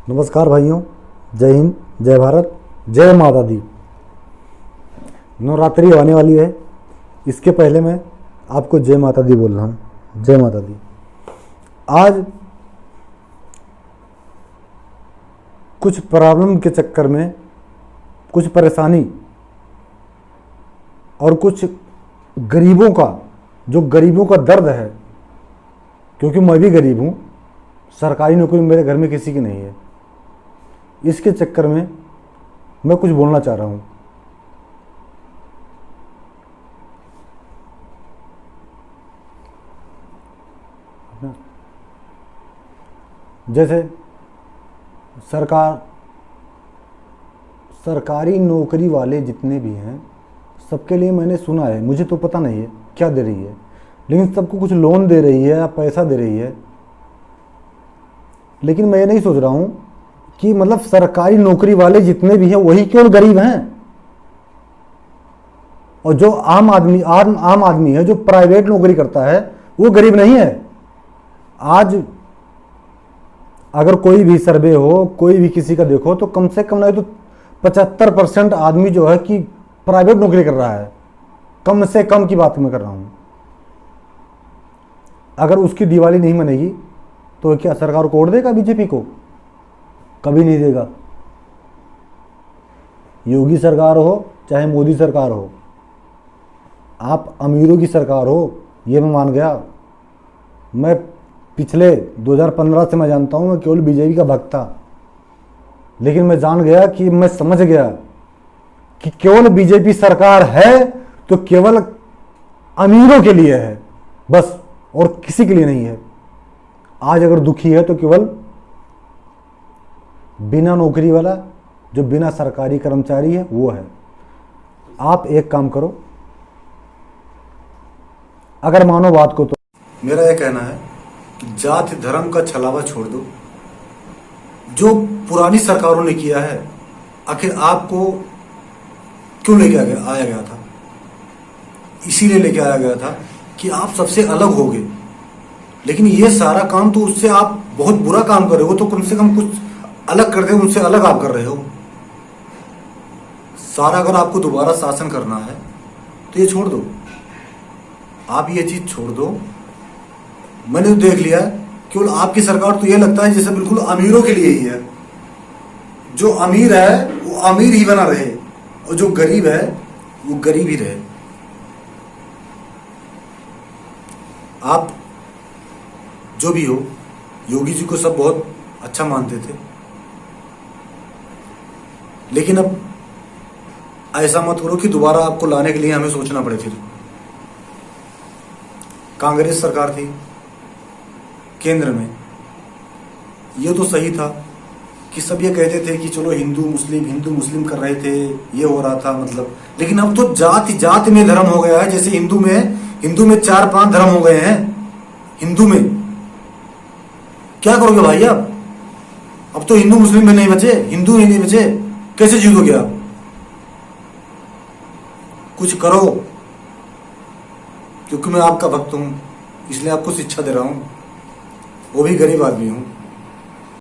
नमस्कार भाइयों, जय हिंद, जय भारत, जय माता दी। नवरात्रि आने वाली है। इसके पहले मैं आपको जय माता दी बोल रहा हूँ। जय माता दी। आज कुछ प्रॉब्लम के चक्कर में, कुछ परेशानी और कुछ गरीबों का, जो गरीबों का दर्द है, क्योंकि मैं भी गरीब हूँ, सरकारी नौकरी मेरे घर में किसी की नहीं है, इसके चक्कर में मैं कुछ बोलना चाह रहा हूँ। जैसे सरकारी नौकरी वाले जितने भी हैं, सबके लिए मैंने सुना है, मुझे तो पता नहीं है क्या दे रही है, लेकिन सबको कुछ लोन दे रही है या पैसा दे रही है। लेकिन मैं ये नहीं सोच रहा हूँ कि मतलब सरकारी नौकरी वाले जितने भी हैं वही केवल गरीब हैं, और जो आम आदमी है, जो प्राइवेट नौकरी करता है, वो गरीब नहीं है। आज अगर कोई भी सर्वे हो, कोई भी किसी का देखो, तो कम से कम नहीं तो 75% आदमी जो है कि प्राइवेट नौकरी कर रहा है। कम से कम की बात मैं कर रहा हूं। अगर उसकी दिवाली नहीं मनेगी तो क्या सरकार को वोट देगा बीजेपी को? कभी नहीं देगा। योगी सरकार हो चाहे मोदी सरकार हो, आप अमीरों की सरकार हो, ये मैं मान गया। मैं पिछले 2015 से मैं जानता हूं, मैं केवल बीजेपी का भक्त था, लेकिन मैं जान गया कि मैं समझ गया कि केवल बीजेपी सरकार है तो केवल अमीरों के लिए है बस, और किसी के लिए नहीं है। आज अगर दुखी है तो केवल बिना नौकरी वाला, जो बिना सरकारी कर्मचारी है, वो है। आप एक काम करो, अगर मानो बात को, तो मेरा यह कहना है कि जाति धर्म का छलावा छोड़ दो। जो पुरानी सरकारों ने किया है, आखिर आपको क्यों लेके आया गया था? इसीलिए लेके आया गया था कि आप सबसे अलग होगे। लेकिन ये सारा काम तो उससे आप बहुत बुरा काम कर रहे हो, तो कम से कम कुछ अलग कर दे, उनसे अलग आप कर रहे हो। सारा अगर आपको दोबारा शासन करना है तो ये छोड़ दो, आप ये चीज छोड़ दो। मैंने तो देख लिया, केवल आपकी सरकार तो ये लगता है जैसे बिल्कुल अमीरों के लिए ही है। जो अमीर है वो अमीर ही बना रहे, और जो गरीब है वो गरीब ही रहे। आप जो भी हो, योगी जी को सब बहुत अच्छा मानते थे, लेकिन अब ऐसा मत करो कि दोबारा आपको लाने के लिए हमें सोचना पड़े। फिर कांग्रेस सरकार थी केंद्र में, ये तो सही था कि सब ये कहते थे कि चलो हिंदू मुस्लिम कर रहे थे, ये हो रहा था मतलब। लेकिन अब तो जाति जाति में धर्म हो गया है। जैसे हिंदू में 4-5 धर्म हो गए हैं। हिंदू में क्या करोगे भाई आप? अब तो हिंदू मुस्लिम में नहीं बचे, हिंदू नहीं बचे, कैसे जीतोगे आप? कुछ करो, क्योंकि मैं आपका भक्त हूं, इसलिए आपको शिक्षा दे रहा हूं। वो भी गरीब आदमी हूं।